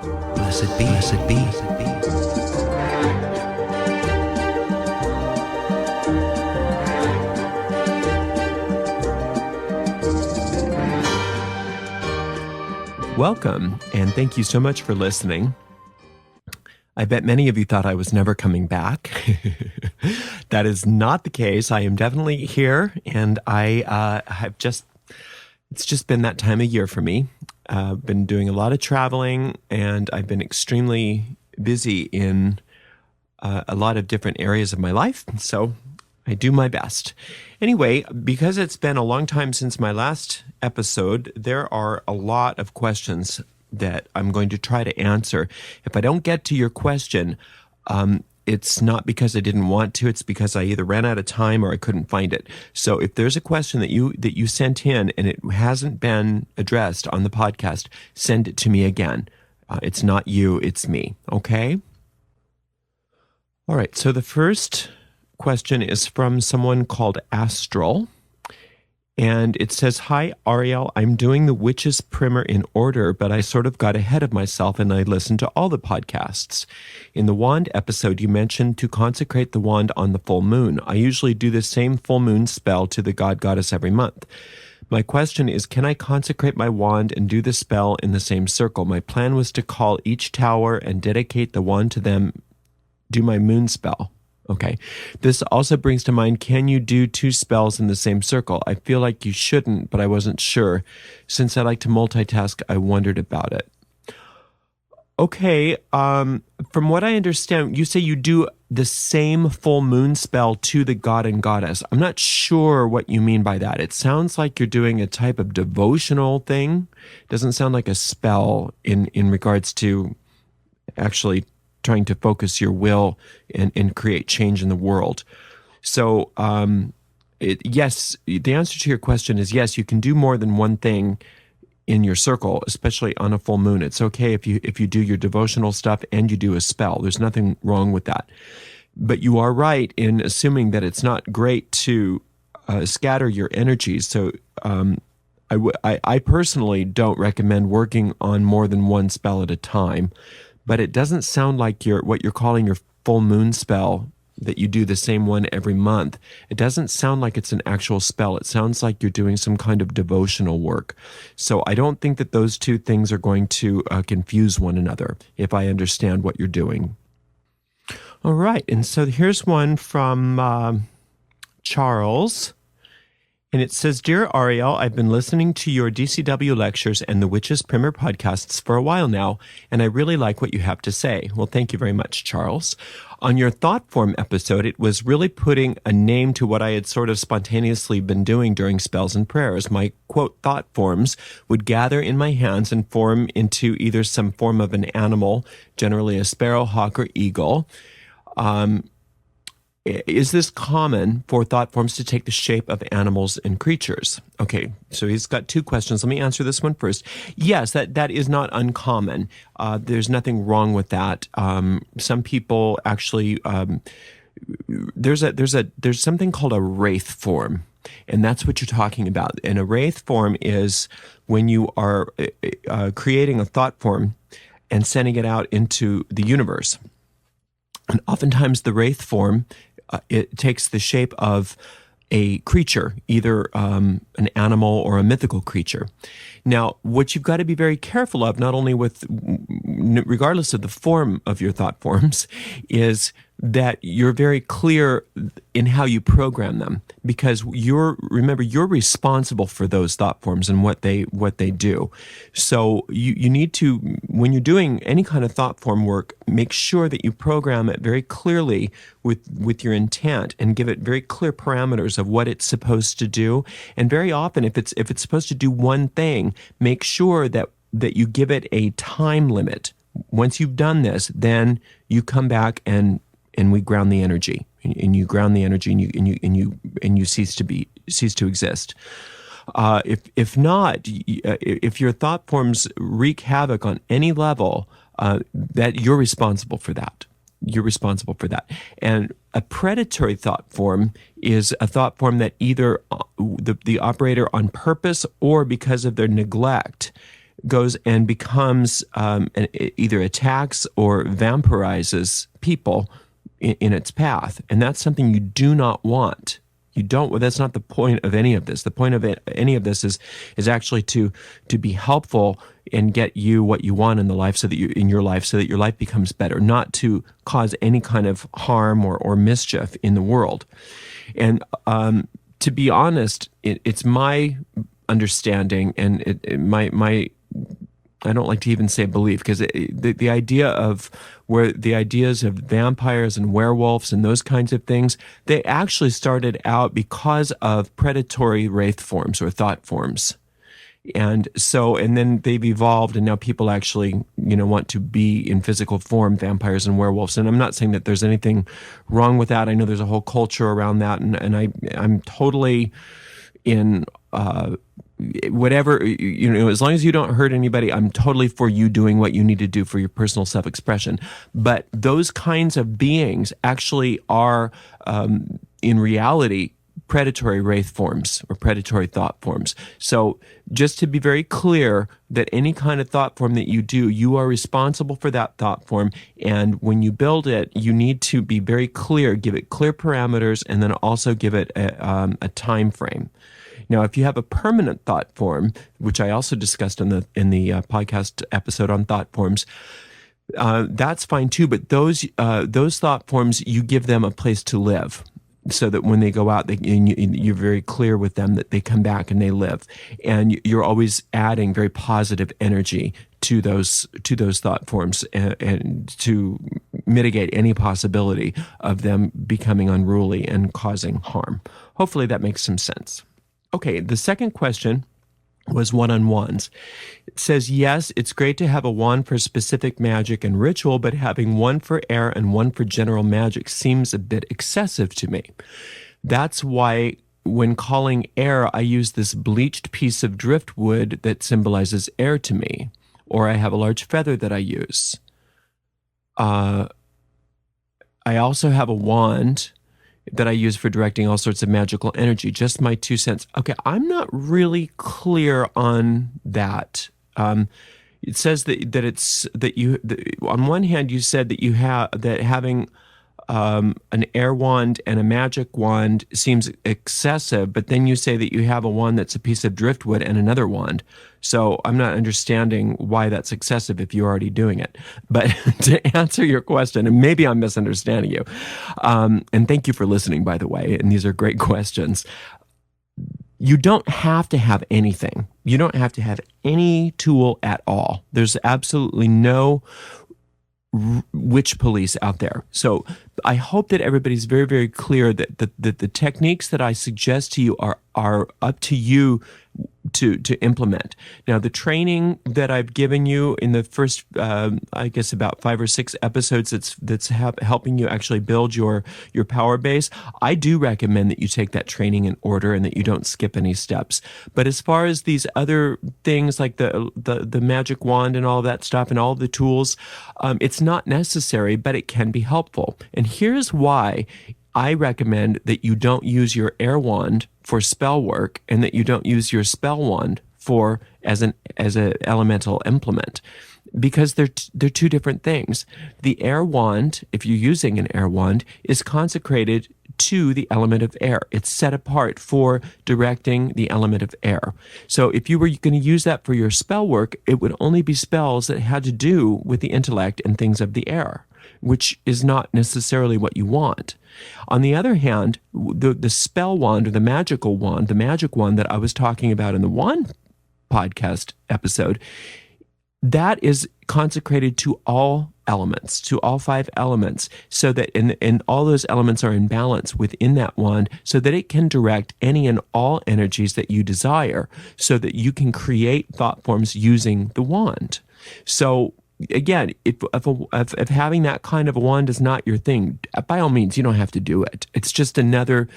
Blessed be, blessed be, blessed be. Welcome, and thank you so much for listening. I bet many of you thought I was never coming back. That is not the case. I am definitely here, and it's just been that time of year for me. I've been doing a lot of traveling, and I've been extremely busy in a lot of different areas of my life, so I do my best. Anyway, because it's been a long time since my last episode, there are a lot of questions that I'm going to try to answer. If I don't get to your question, it's not because I didn't want to. It's because I either ran out of time or I couldn't find it. So if there's a question that you sent in and it hasn't been addressed on the podcast, send it to me again. It's not you, it's me. Okay? All right. So the first question is from someone called Astral. And it says, "Hi, Ariel, I'm doing the Witch's Primer in order, but I sort of got ahead of myself and I listened to all the podcasts. In the wand episode, you mentioned to consecrate the wand on the full moon. I usually do the same full moon spell to the god-goddess every month. My question is, can I consecrate my wand and do the spell in the same circle? My plan was to call each tower and dedicate the wand to them, do my moon spell." Okay. This also brings to mind, can you do two spells in the same circle? I feel like you shouldn't, but I wasn't sure. Since I like to multitask, I wondered about it. Okay. From what I understand, you say you do the same full moon spell to the god and goddess. I'm not sure what you mean by that. It sounds like you're doing a type of devotional thing. It doesn't sound like a spell in regards to actually trying to focus your will and create change in the world. So, yes, the answer to your question is yes, you can do more than one thing in your circle, especially on a full moon. It's okay if you do your devotional stuff and you do a spell. There's nothing wrong with that. But you are right in assuming that it's not great to scatter your energies. So, I personally don't recommend working on more than one spell at a time. But it doesn't sound like what you're calling your full moon spell, that you do the same one every month. It doesn't sound like it's an actual spell. It sounds like you're doing some kind of devotional work. So I don't think that those two things are going to confuse one another, if I understand what you're doing. All right. And so here's one from Charles. And it says, "Dear Ariel, I've been listening to your DCW lectures and the Witch's Primer podcasts for a while now, and I really like what you have to say." Well, thank you very much, Charles. On your thought form episode, it was really putting a name to what I had sort of spontaneously been doing during spells and prayers. My, quote, thought forms would gather in my hands and form into either some form of an animal, generally a sparrow, hawk, or eagle. Is this common for thought forms to take the shape of animals and creatures? Okay, so he's got two questions. Let me answer this one first. Yes, that is not uncommon. There's nothing wrong with that. Some people actually, there's something called a wraith form, and that's what you're talking about. And a wraith form is when you are creating a thought form and sending it out into the universe. And oftentimes the wraith form, it takes the shape of a creature, either an animal or a mythical creature. Now, what you've got to be very careful of, not only regardless of the form of your thought forms, is that you're very clear in how you program them, because remember you're responsible for those thought forms and what they do. So you need to, when you're doing any kind of thought form work, make sure that you program it very clearly with your intent and give it very clear parameters of what it's supposed to do. And very often, if it's supposed to do one thing, make sure that you give it a time limit. Once you've done this, then you come back and we ground the energy, and you ground the energy, and you cease to exist. If not, if your thought forms wreak havoc on any level, that you're responsible for that. You're responsible for that. And a predatory thought form is a thought form that either the operator on purpose or because of their neglect goes and becomes either attacks or vampirizes people in its path. And that's something you do not want. You don't. That's not the point of any of this. The point of any of this is actually to be helpful and get you what you want in the life, so that your life becomes better, not to cause any kind of harm or mischief in the world. And to be honest, it's my understanding, and my I don't like to even say belief, because the idea of where the ideas of vampires and werewolves and those kinds of things, they actually started out because of predatory wraith forms or thought forms. And then they've evolved, and now people actually, want to be in physical form, vampires and werewolves. And I'm not saying that there's anything wrong with that. I know there's a whole culture around that, and I'm totally in whatever, as long as you don't hurt anybody, I'm totally for you doing what you need to do for your personal self-expression. But those kinds of beings actually are, in reality, predatory wraith forms or predatory thought forms. So just to be very clear, that any kind of thought form that you do, you are responsible for that thought form. And when you build it, you need to be very clear, give it clear parameters, and then also give it a time frame. Now, if you have a permanent thought form, which I also discussed in the podcast episode on thought forms, that's fine too. But those thought forms, you give them a place to live, so that when they go out, you're very clear with them that they come back and they live, and you're always adding very positive energy to those thought forms, and to mitigate any possibility of them becoming unruly and causing harm. Hopefully, that makes some sense. Okay, the second question was one-on-ones. It says, yes, it's great to have a wand for specific magic and ritual, but having one for air and one for general magic seems a bit excessive to me. That's why when calling air, I use this bleached piece of driftwood that symbolizes air to me, or I have a large feather that I use. I also have a wand that I use for directing all sorts of magical energy. Just my 2 cents. Okay, I'm not really clear on that. It says on one hand you said that you have that having an air wand and a magic wand seems excessive, but then you say that you have a wand that's a piece of driftwood and another wand. So I'm not understanding why that's excessive if you're already doing it. But to answer your question, and maybe I'm misunderstanding you, and thank you for listening, by the way, and these are great questions. You don't have to have anything. You don't have to have any tool at all. There's absolutely no witch police out there. So I hope that everybody's very, very clear that the techniques that I suggest to you are up to you to implement. Now, the training that I've given you in the first, I guess about 5 or 6 episodes, that's helping you actually build your power base. I do recommend that you take that training in order and that you don't skip any steps. But as far as these other things like the magic wand and all that stuff and all the tools, it's not necessary, but it can be helpful. And here's why I recommend that you don't use your air wand for spell work, and that you don't use your spell wand as an elemental implement, because they're two different things. The air wand, if you're using an air wand, is consecrated to the element of air. It's set apart for directing the element of air. So if you were going to use that for your spell work, it would only be spells that had to do with the intellect and things of the air, which is not necessarily what you want. On the other hand, the spell wand or the magic wand that I was talking about in the wand podcast episode, that is consecrated to all elements, to all 5 elements, so that and all those elements are in balance within that wand, so that it can direct any and all energies that you desire, so that you can create thought forms using the wand. So again, if having that kind of a wand is not your thing, by all means, you don't have to do it. It's just another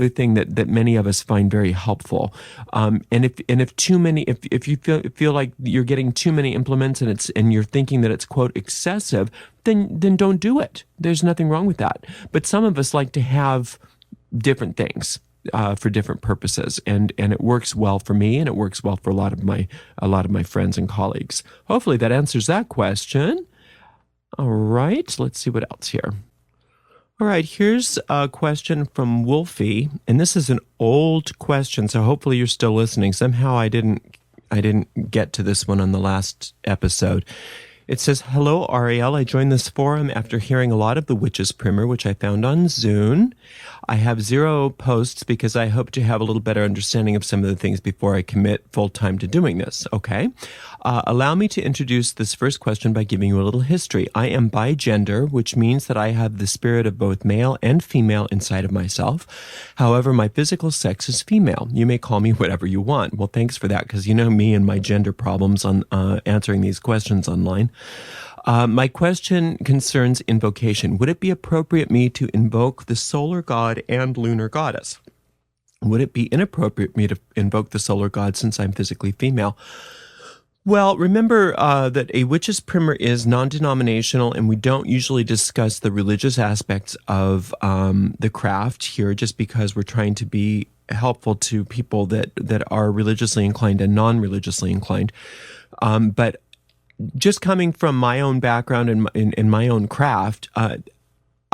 thing that many of us find very helpful. And if you feel like you're getting too many implements and you're thinking that it's quote excessive, then don't do it. There's nothing wrong with that. But some of us like to have different things. for different purposes, and it works well for me, and it works well for a lot of my friends and colleagues. Hopefully that answers that question. All right, let's see what else here. All right, here's a question from Wolfie, and this is an old question, so hopefully you're still listening. Somehow I didn't get to this one on the last episode. It says, "Hello, Ariel. I joined this forum after hearing a lot of the Witches Primer, which I found on Zune. I have 0 posts because I hope to have a little better understanding of some of the things before I commit full-time to doing this." Okay. Allow me to introduce this first question by giving you a little history. I am bigender, which means that I have the spirit of both male and female inside of myself. However, my physical sex is female. You may call me whatever you want. Well, thanks for that, because you know me and my gender problems on answering these questions online. My question concerns invocation. Would it be appropriate me to invoke the solar god and lunar goddess? Would it be inappropriate me to invoke the solar god since I'm physically female? Well, remember that a witch's primer is non-denominational, and we don't usually discuss the religious aspects of the craft here, just because we're trying to be helpful to people that are religiously inclined and non-religiously inclined. But just coming from my own background and in my own craft,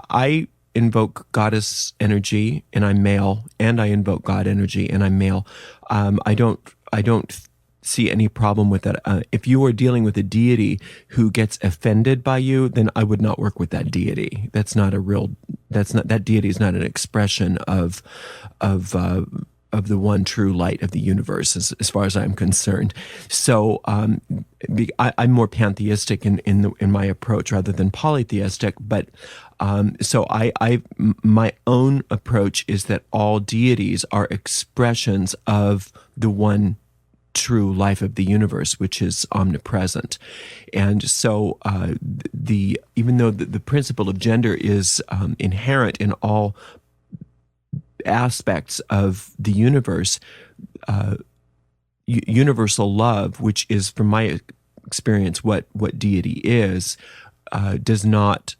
I invoke goddess energy and I'm male, and I invoke God energy and I'm male. I don't see any problem with that. If you are dealing with a deity who gets offended by you, then I would not work with that deity. That deity is not an expression of the one true light of the universe, as far as I'm concerned. So I'm more pantheistic in my approach rather than polytheistic. But so my own approach is that all deities are expressions of the one true life of the universe, which is omnipresent. And so even though the principle of gender is inherent in all aspects of the universe, universal love, which is, from my experience, what deity is, does not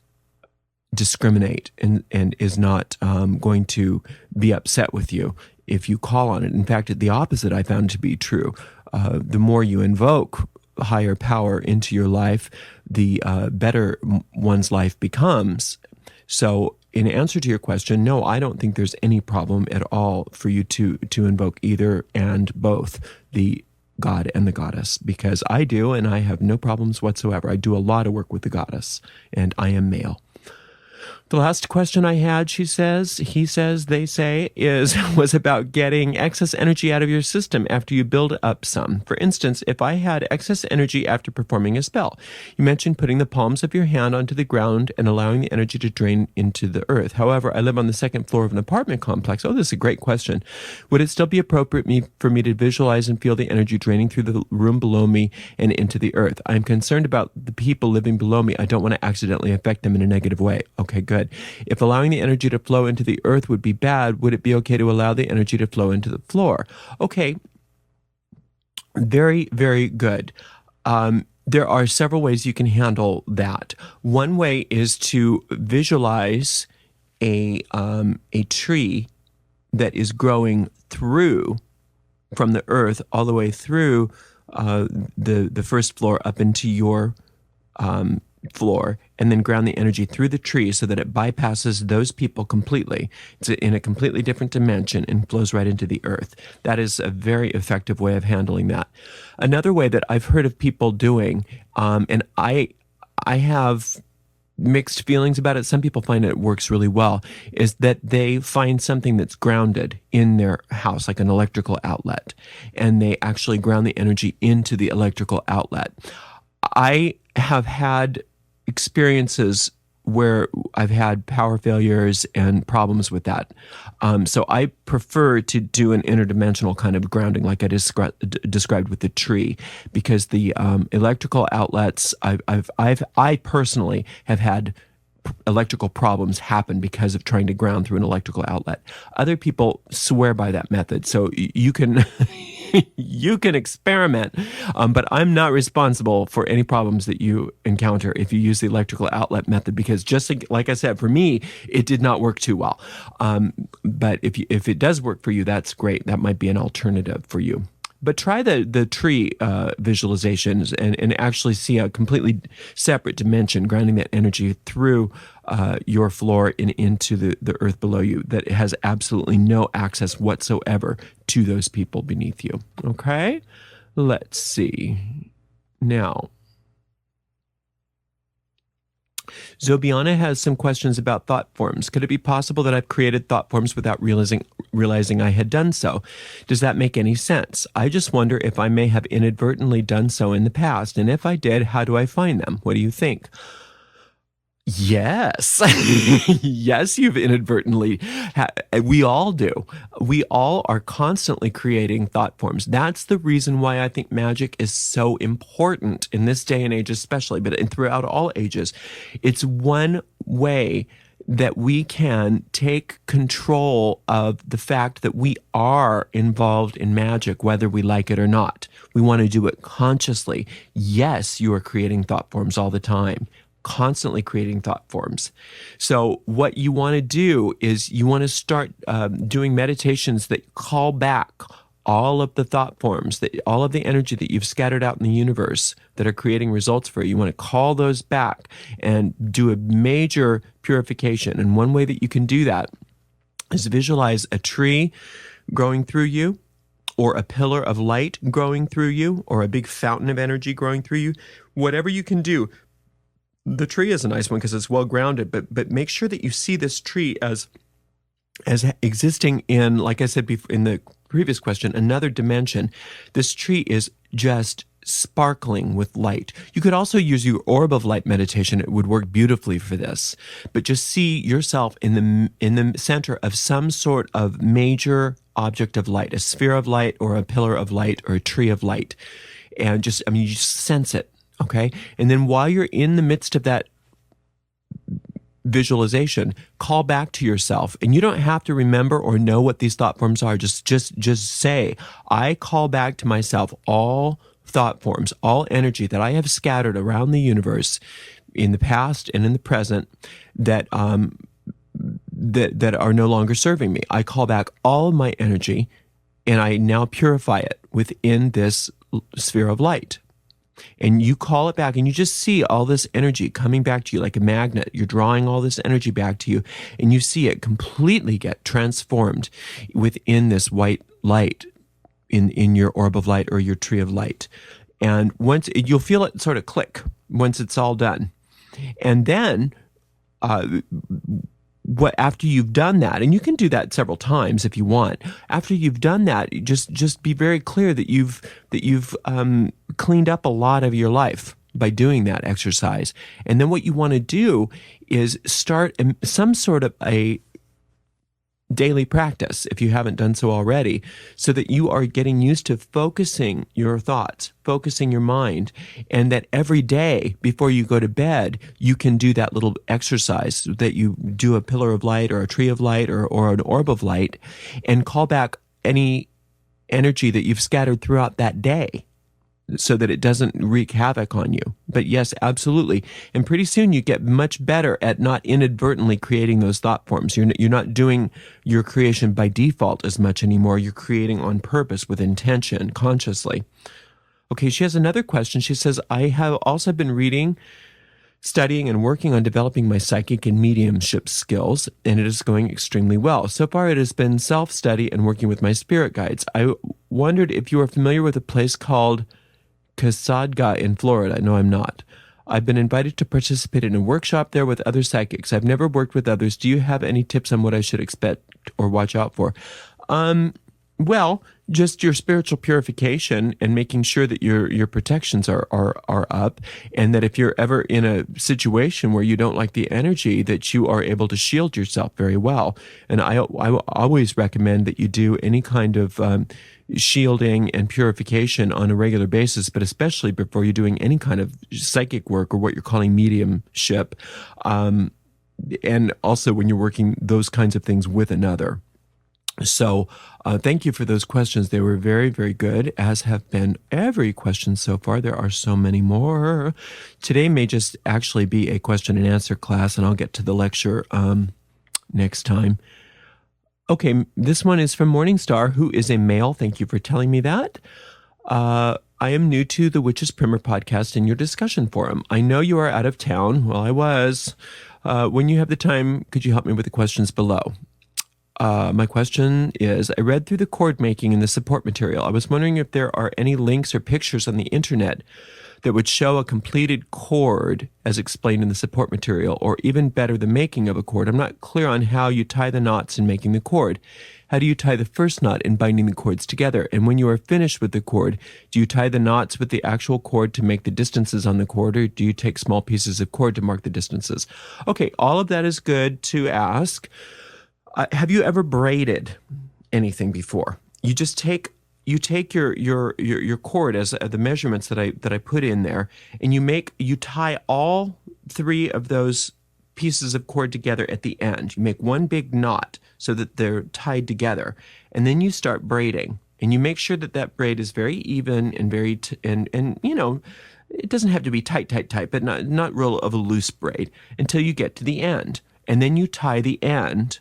discriminate and is not going to be upset with you if you call on it. In fact, the opposite I found to be true. The more you invoke higher power into your life, the better one's life becomes. So in answer to your question, no, I don't think there's any problem at all for you to invoke either and both, the god and the goddess, because I do, and I have no problems whatsoever. I do a lot of work with the goddess, and I am male. The last question I had, he says, they say, was about getting excess energy out of your system after you build up some. For instance, if I had excess energy after performing a spell, you mentioned putting the palms of your hand onto the ground and allowing the energy to drain into the earth. However, I live on the 2nd floor of an apartment complex. Oh, this is a great question. Would it still be appropriate for me to visualize and feel the energy draining through the room below me and into the earth? I'm concerned about the people living below me. I don't want to accidentally affect them in a negative way. Okay, good. If allowing the energy to flow into the earth would be bad, would it be okay to allow the energy to flow into the floor? Okay, very, very good. There are several ways you can handle that. One way is to visualize a tree that is growing through from the earth all the way through the first floor up into your floor, and then ground the energy through the tree so that it bypasses those people completely. It's in a completely different dimension and flows right into the earth. That is a very effective way of handling that. Another way that I've heard of people doing, and I have mixed feelings about it. Some people find it works really well, is that they find something that's grounded in their house, like an electrical outlet, and they actually ground the energy into the electrical outlet. I have had experiences where I've had power failures and problems with that. So I prefer to do an interdimensional kind of grounding, like I described with the tree, because the electrical outlets, I personally have had electrical problems happen because of trying to ground through an electrical outlet. Other people swear by that method. So you can You can experiment, but I'm not responsible for any problems that you encounter if you use the electrical outlet method, because just like I said, for me, it did not work too well. But if it does work for you, that's great. That might be an alternative for you. But try the tree visualizations and actually see a completely separate dimension, grounding that energy through your floor and into the earth below you, that has absolutely no access whatsoever to those people beneath you. Okay? Let's see. Now, Zobiana has some questions about thought forms. Could it be possible that I've created thought forms without realizing I had done so? Does that make any sense? I just wonder if I may have inadvertently done so in the past, and if I did, how do I find them? What do you think? Yes. Yes, you've inadvertently. We all do. We all are constantly creating thought forms. That's the reason why I think magic is so important in this day and age, especially, but throughout all ages. It's one way that we can take control of the fact that we are involved in magic, whether we like it or not. We want to do it consciously. Yes, you are creating thought forms all the time. Constantly creating thought forms. So what you want to do is you want to start doing meditations that call back all of the thought forms, all of the energy that you've scattered out in the universe that are creating results for you. You want to call those back and do a major purification. And one way that you can do that is visualize a tree growing through you, or a pillar of light growing through you, or a big fountain of energy growing through you. Whatever you can do. The tree is a nice one because it's well grounded, but make sure that you see this tree as existing in, like I said before, in the previous question, another dimension. This tree is just sparkling with light. You could also use your orb of light meditation. It would work beautifully for this. But just see yourself in the center of some sort of major object of light, a sphere of light or a pillar of light or a tree of light. And you just sense it. Okay. And then while you're in the midst of that visualization, call back to yourself. And you don't have to remember or know what these thought forms are. Just say, I call back to myself all thought forms, all energy that I have scattered around the universe in the past and in the present that that are no longer serving me. I call back all of my energy and I now purify it within this sphere of light. And you call it back and you just see all this energy coming back to you like a magnet. You're drawing all this energy back to you and you see it completely get transformed within this white light in your orb of light or your tree of light. And you'll feel it sort of click once it's all done. And then after you've done that, and you can do that several times if you want. After you've done that, just be very clear that you've cleaned up a lot of your life by doing that exercise. And then what you want to do is start some sort of a daily practice, if you haven't done so already, so that you are getting used to focusing your thoughts, focusing your mind, and that every day before you go to bed, you can do that little exercise, that you do a pillar of light or a tree of light or an orb of light, and call back any energy that you've scattered throughout that day, so that it doesn't wreak havoc on you. But yes, absolutely. And pretty soon you get much better at not inadvertently creating those thought forms. You're not doing your creation by default as much anymore. You're creating on purpose with intention, consciously. Okay, she has another question. She says, I have also been reading, studying, and working on developing my psychic and mediumship skills, and it is going extremely well. So far, it has been self-study and working with my spirit guides. I wondered if you are familiar with a place called Casadga in Florida. No, I'm not. I've been invited to participate in a workshop there with other psychics. I've never worked with others. Do you have any tips on what I should expect or watch out for? Well, just your spiritual purification and making sure that your protections are up, and that if you're ever in a situation where you don't like the energy, that you are able to shield yourself very well. And I always recommend that you do any kind of shielding and purification on a regular basis, but especially before you're doing any kind of psychic work or what you're calling mediumship, and also when you're working those kinds of things with another. So thank you for those questions. They were very, very good, as have been every question so far. There are so many more. Today may just actually be a question and answer class, and I'll get to the lecture next time. Okay, this one is from Morningstar, who is a male. Thank you for telling me that. I am new to the Witch's Primer podcast and your discussion forum. I know you are out of town. Well, I was. When you have the time, could you help me with the questions below? My question is, I read through the cord making in the support material. I was wondering if there are any links or pictures on the internet that would show a completed cord as explained in the support material, or even better, the making of a cord. I'm not clear on how you tie the knots in making the cord. How do you tie the first knot in binding the cords together? And when you are finished with the cord, do you tie the knots with the actual cord to make the distances on the cord, or do you take small pieces of cord to mark the distances? Okay, all of that is good to ask. Have you ever braided anything before? You take your cord as the measurements that I put in there, and you tie all three of those pieces of cord together at the end. You make one big knot so that they're tied together, and then you start braiding, and you make sure that braid is very even and very and you know, it doesn't have to be tight, but not real of a loose braid until you get to the end, and then you tie the end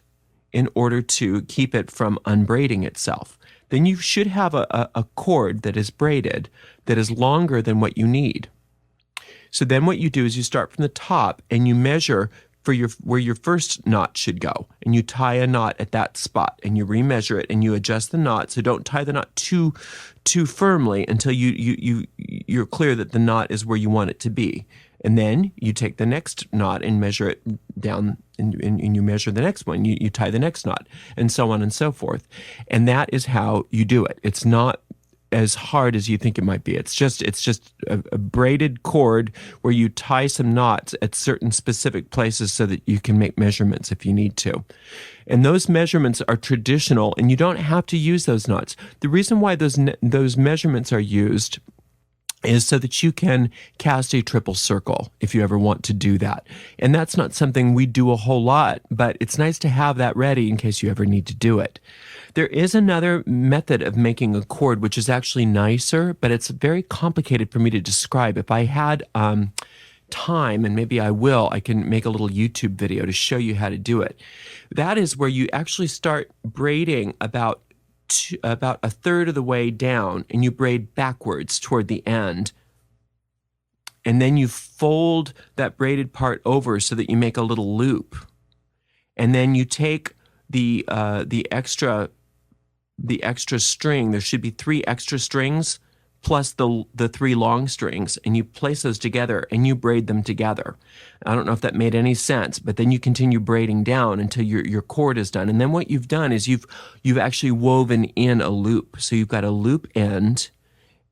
in order to keep it from unbraiding itself. Then you should have a cord that is braided that is longer than what you need. So then what you do is you start from the top and you measure for where your first knot should go, and you tie a knot at that spot, and you remeasure it, and you adjust the knot. So don't tie the knot too firmly until you're clear that the knot is where you want it to be. And then you take the next knot and measure it down, and you measure the next one. You tie the next knot, and so on and so forth. And that is how you do it. It's not as hard as you think it might be. It's just a braided cord where you tie some knots at certain specific places so that you can make measurements if you need to. And those measurements are traditional, and you don't have to use those knots. The reason why those measurements are used is so that you can cast a triple circle if you ever want to do that. And that's not something we do a whole lot, but it's nice to have that ready in case you ever need to do it. There is another method of making a cord which is actually nicer, but it's very complicated for me to describe. If I had time, and maybe I can make a little YouTube video to show you how to do it. That is where you actually start braiding about a third of the way down, and you braid backwards toward the end, and then you fold that braided part over so that you make a little loop, and then you take the extra string. There should be 3 extra strings plus the 3 long strings, and you place those together and you braid them together. I don't know if that made any sense, but then you continue braiding down until your cord is done. And then what you've done is you've actually woven in a loop. So you've got a loop end,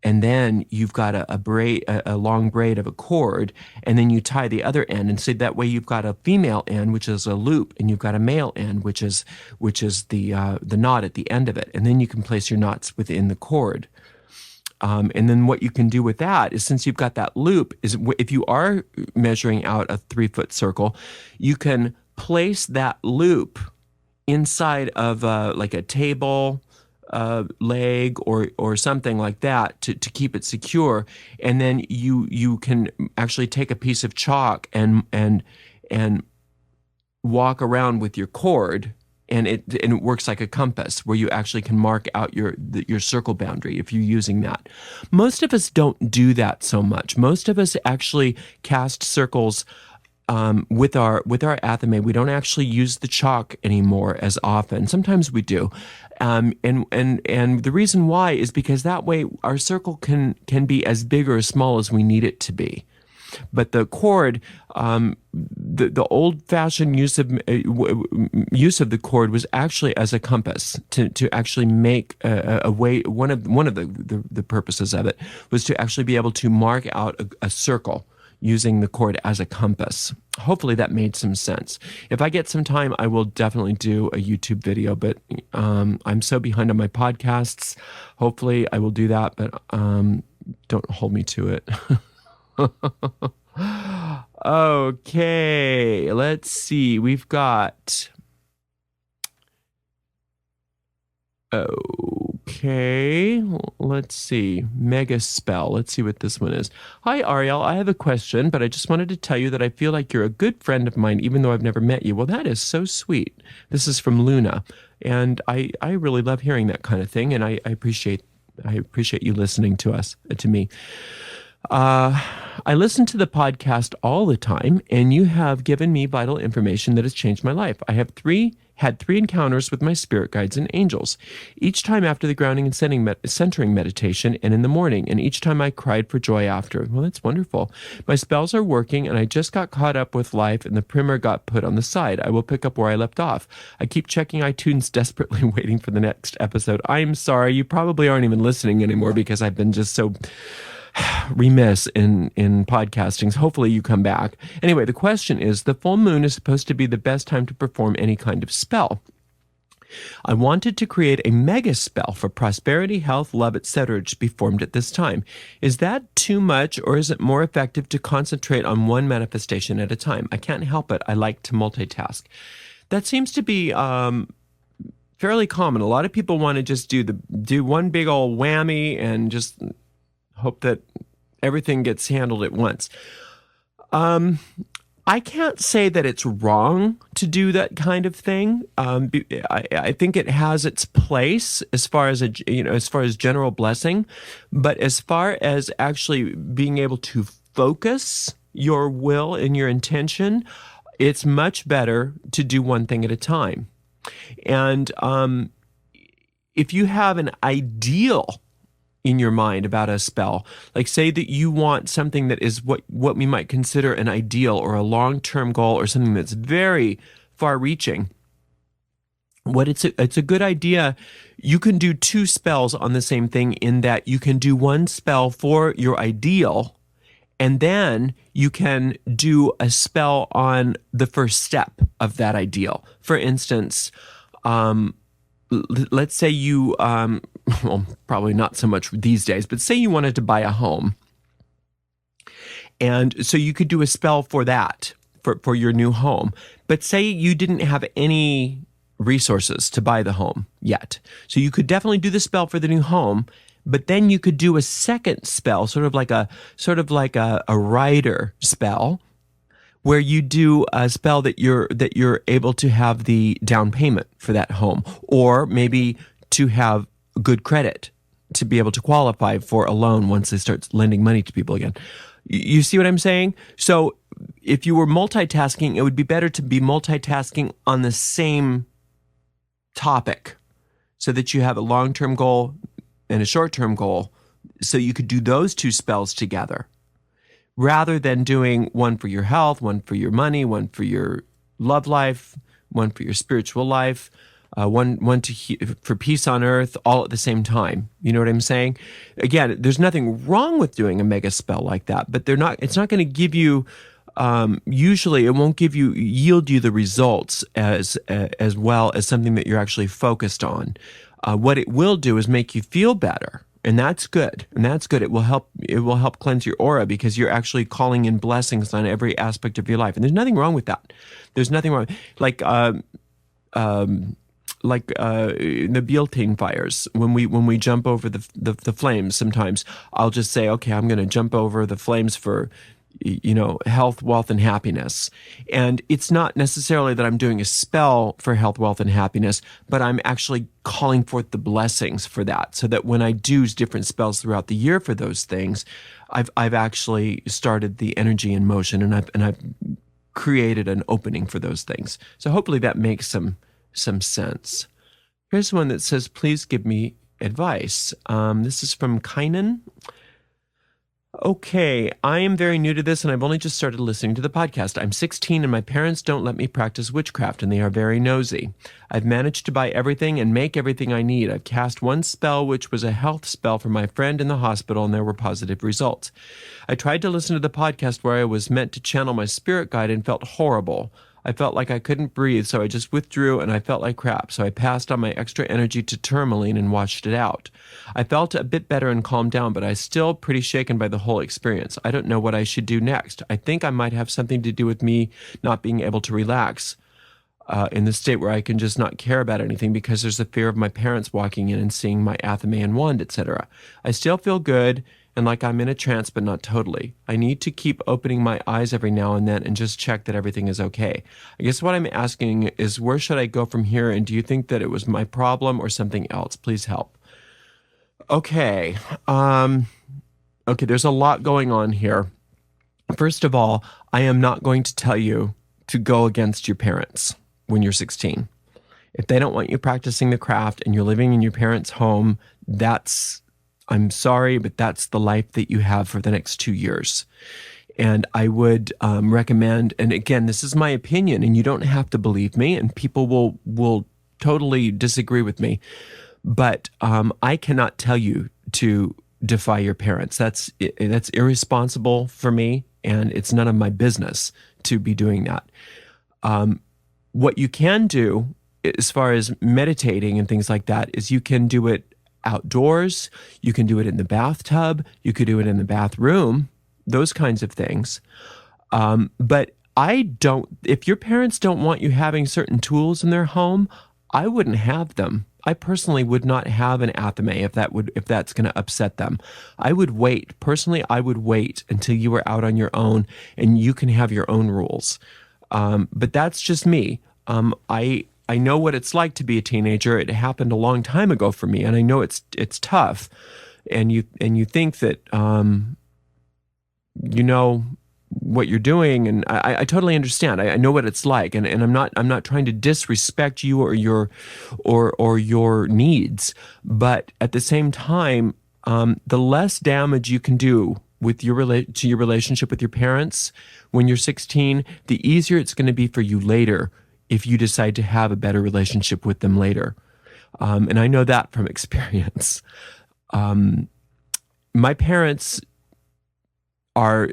and then you've got a long braid of a cord, and then you tie the other end. And so that way you've got a female end, which is a loop, and you've got a male end, which is the knot at the end of it. And then you can place your knots within the cord. And then what you can do with that is, since you've got that loop, is if you are measuring out a 3-foot circle, you can place that loop inside of like a table leg or something like that to keep it secure. And then you can actually take a piece of chalk and walk around with your cord. And it works like a compass, where you actually can mark out your circle boundary if you're using that. Most of us don't do that so much. Most of us actually cast circles with our athame. We don't actually use the chalk anymore as often. Sometimes we do, and the reason why is because that way our circle can be as big or as small as we need it to be. But the cord, the old-fashioned use of the cord was actually as a compass to actually make a way. One of the purposes of it was to actually be able to mark out a circle using the cord as a compass. Hopefully that made some sense. If I get some time, I will definitely do a YouTube video, but I'm so behind on my podcasts. Hopefully I will do that, but don't hold me to it. Okay, let's see. We've got Okay, let's see. Mega spell. Let's see what this one is. Hi, Ariel. I have a question, but I just wanted to tell you that I feel like you're a good friend of mine, even though I've never met you. Well, that is so sweet. This is from Luna, and I really love hearing that kind of thing, and I appreciate you listening to me. I listen to the podcast all the time, and you have given me vital information that has changed my life. I have had three encounters with my spirit guides and angels, each time after the grounding and centering meditation and in the morning, and each time I cried for joy after. Well, that's wonderful. My spells are working, and I just got caught up with life, and the primer got put on the side. I will pick up where I left off. I keep checking iTunes, desperately waiting for the next episode. I'm sorry, you probably aren't even listening anymore because I've been just so remiss in podcastings. Hopefully you come back. Anyway, the question is, the full moon is supposed to be the best time to perform any kind of spell. I wanted to create a mega spell for prosperity, health, love, etc. to be formed at this time. Is that too much, or is it more effective to concentrate on one manifestation at a time? I can't help it. I like to multitask. That seems to be fairly common. A lot of people want to just do one big old whammy and just hope that everything gets handled at once. I can't say that it's wrong to do that kind of thing. I think it has its place as far as general blessing, but as far as actually being able to focus your will and your intention, it's much better to do one thing at a time. And if you have an ideal in your mind about a spell, like say that you want something that is what we might consider an ideal or a long-term goal or something that's very far-reaching, it's a good idea. You can do two spells on the same thing, in that you can do one spell for your ideal, and then you can do a spell on the first step of that ideal. For instance, let's say you, well, probably not so much these days, but say you wanted to buy a home. And so you could do a spell for that, for your new home. But say you didn't have any resources to buy the home yet. So you could definitely do the spell for the new home, but then you could do a second spell, sort of like a rider spell, where you do a spell that you're able to have the down payment for that home, or maybe to have good credit to be able to qualify for a loan once they start lending money to people again. You see what I'm saying? So if you were multitasking, it would be better to be multitasking on the same topic, so that you have a long-term goal and a short-term goal, so you could do those two spells together, rather than doing one for your health, one for your money, one for your love life, one for your spiritual life, for peace on earth, all at the same time. You know what I'm saying? Again, there's nothing wrong with doing a mega spell like that, but it's not going to give you, usually it won't yield you the results as well as something that you're actually focused on. What it will do is make you feel better. And that's good. It will help cleanse your aura, because you're actually calling in blessings on every aspect of your life. And there's nothing wrong with that. There's nothing wrong. Like the Beltane fires, when we jump over the flames, sometimes I'll just say, okay, I'm going to jump over the flames for, health, wealth, and happiness. And it's not necessarily that I'm doing a spell for health, wealth, and happiness, but I'm actually calling forth the blessings for that, so that when I do different spells throughout the year for those things, I've actually started the energy in motion, and I've created an opening for those things. So hopefully that makes some sense. Here's one that says, please give me advice. This is from Kynan. Okay, I am very new to this, and I've only just started listening to the podcast. I'm 16, and my parents don't let me practice witchcraft, and they are very nosy. I've managed to buy everything and make everything I need. I've cast one spell, which was a health spell for my friend in the hospital, and there were positive results. I tried to listen to the podcast where I was meant to channel my spirit guide and felt horrible. I felt like I couldn't breathe, so I just withdrew, and I felt like crap, so I passed on my extra energy to tourmaline and watched it out. I felt a bit better and calmed down, but I was still pretty shaken by the whole experience. I don't know what I should do next. I think I might have something to do with me not being able to relax. in the state where I can just not care about anything because there's a fear of my parents walking in and seeing my Athamean wand, etc. I still feel good and like I'm in a trance, but not totally. I need to keep opening my eyes every now and then and just check that everything is okay. I guess what I'm asking is, where should I go from here? And do you think that it was my problem or something else? Please help. Okay. Okay, there's a lot going on here. First of all, I am not going to tell you to go against your parents when you're 16. If they don't want you practicing the craft and you're living in your parents' home, I'm sorry, but that's the life that you have for the next 2 years. And I would recommend, and again, this is my opinion, and you don't have to believe me, and people will totally disagree with me, but I cannot tell you to defy your parents. That's irresponsible for me, and it's none of my business to be doing that. What you can do, as far as meditating and things like that, is you can do it outdoors, you can do it in the bathtub, you could do it in the bathroom, those kinds of things. But if your parents don't want you having certain tools in their home, I wouldn't have them. I personally would not have an athame if that's going to upset them. I would wait. Personally, I would wait until you were out on your own and you can have your own rules. But that's just me. I know what it's like to be a teenager. It happened a long time ago for me, and I know it's tough. And you think that you know what you're doing, and I totally understand. I know what it's like, and I'm not trying to disrespect you or your needs, but at the same time, the less damage you can do with your relationship with your parents when you're 16, the easier it's going to be for you later if you decide to have a better relationship with them later. And I know that from experience. My parents are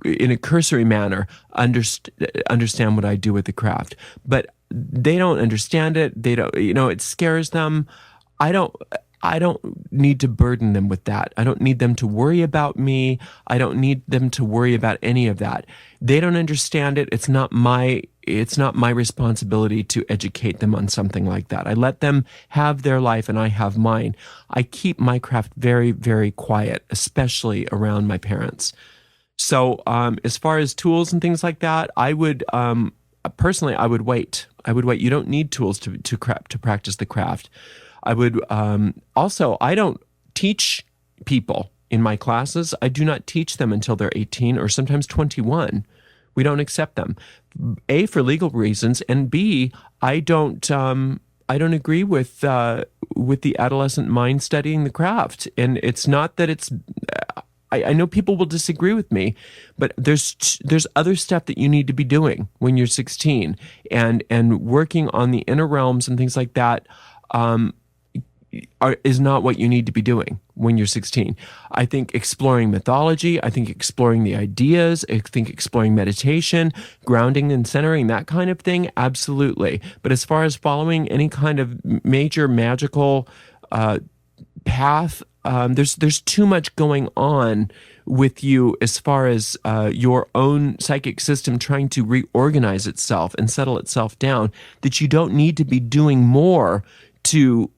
in a cursory manner, understand what I do with the craft, but they don't understand it. They don't, it scares them. I don't need to burden them with that. I don't need them to worry about me. I don't need them to worry about any of that. They don't understand it. It's not my responsibility to educate them on something like that. I let them have their life and I have mine. I keep my craft very, very quiet, especially around my parents. So as far as tools and things like that, I would personally, I would wait. You don't need tools to practice the craft. I would also, I don't teach people in my classes. I do not teach them until they're 18 or sometimes 21. We don't accept them. A, for legal reasons, and B, I don't agree with the adolescent mind studying the craft. And it's not that it's. I know people will disagree with me, but there's other stuff that you need to be doing when you're 16, and working on the inner realms and things like that. Is not what you need to be doing when you're 16. I think exploring mythology, I think exploring the ideas, I think exploring meditation, grounding and centering, that kind of thing, absolutely. But as far as following any kind of major magical path, there's too much going on with you as far as your own psychic system trying to reorganize itself and settle itself down, that you don't need to be doing more to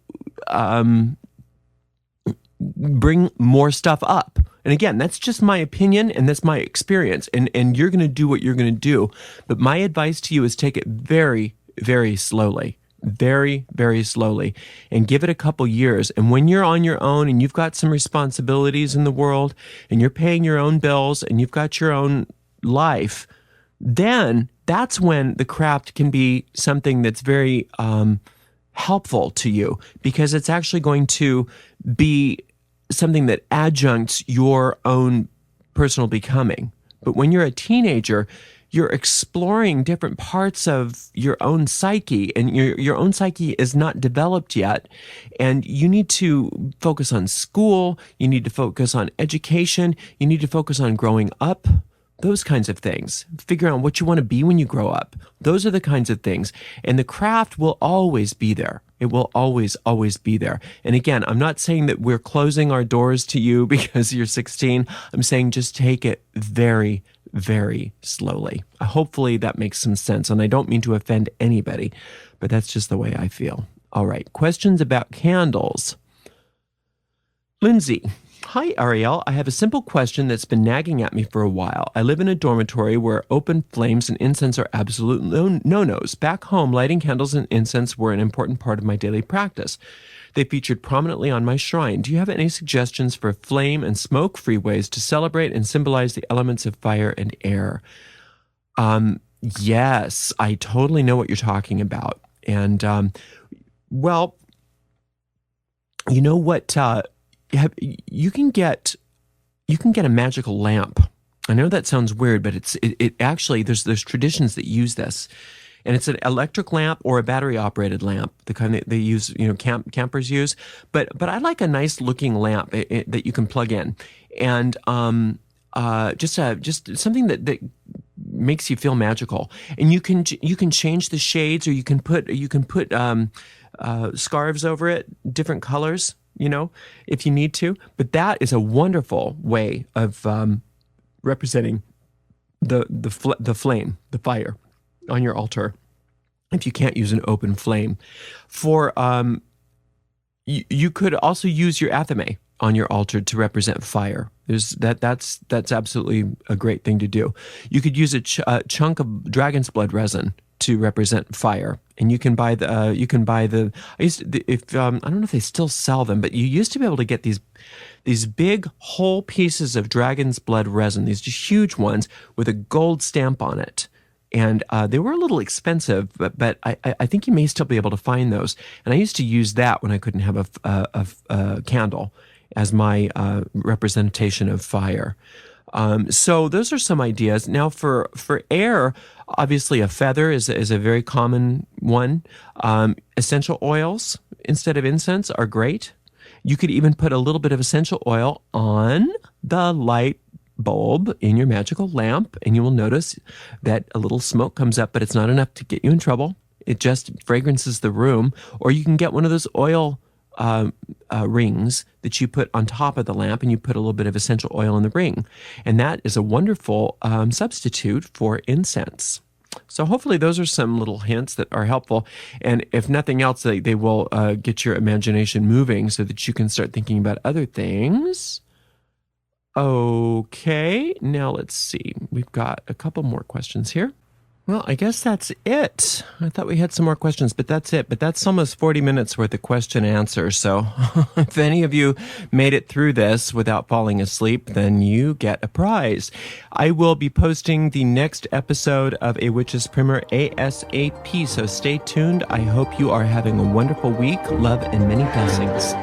bring more stuff up. And again, that's just my opinion and that's my experience. And you're going to do what you're going to do. But my advice to you is take it very, very slowly. Very, very slowly. And give it a couple years. And when you're on your own and you've got some responsibilities in the world and you're paying your own bills and you've got your own life, then that's when the craft can be something that's very helpful to you, because it's actually going to be something that adjuncts your own personal becoming. But when you're a teenager, you're exploring different parts of your own psyche, and your own psyche is not developed yet. And you need to focus on school, you need to focus on education, you need to focus on growing up, those kinds of things. Figure out what you want to be when you grow up. Those are the kinds of things. And the craft will always be there. It will always, always be there. And again, I'm not saying that we're closing our doors to you because you're 16. I'm saying just take it very, very slowly. Hopefully that makes some sense. And I don't mean to offend anybody, but that's just the way I feel. All right. Questions about candles. Lindsay. Hi, Ariel. I have a simple question that's been nagging at me for a while. I live in a dormitory where open flames and incense are absolute no-nos. Back home, lighting candles and incense were an important part of my daily practice. They featured prominently on my shrine. Do you have any suggestions for flame and smoke-free ways to celebrate and symbolize the elements of fire and air? Yes, I totally know what you're talking about. And, well, you know what? You can get a magical lamp. I know that sounds weird, but it actually there's traditions that use this, and it's an electric lamp or a battery operated lamp, the kind that they use, campers use. But I like a nice looking lamp that you can plug in, and just something that makes you feel magical. And you can change the shades, or you can put scarves over it, different colors, if you need to. But that is a wonderful way of representing the flame, the fire on your altar, if you can't use an open flame. For you could also use your athame on your altar to represent fire. That's absolutely a great thing to do. You could use a chunk of dragon's blood resin to represent fire, and you can buy the. I don't know if they still sell them, but you used to be able to get these big whole pieces of dragon's blood resin, these just huge ones with a gold stamp on it. And they were a little expensive, but I think you may still be able to find those. And I used to use that when I couldn't have a candle as my representation of fire. So those are some ideas. Now for air, obviously a feather is a very common one. Essential oils instead of incense are great. You could even put a little bit of essential oil on the light bulb in your magical lamp, and you will notice that a little smoke comes up, but it's not enough to get you in trouble. It just fragrances the room. Or you can get one of those oil rings that you put on top of the lamp, and you put a little bit of essential oil in the ring. And that is a wonderful substitute for incense. So hopefully those are some little hints that are helpful. And if nothing else, they will get your imagination moving so that you can start thinking about other things. Okay, now let's see. We've got a couple more questions here. Well, I guess that's it. I thought we had some more questions, but that's it. But that's almost 40 minutes worth of question answer. So if any of you made it through this without falling asleep, then you get a prize. I will be posting the next episode of A Witch's Primer ASAP, so stay tuned. I hope you are having a wonderful week. Love and many blessings.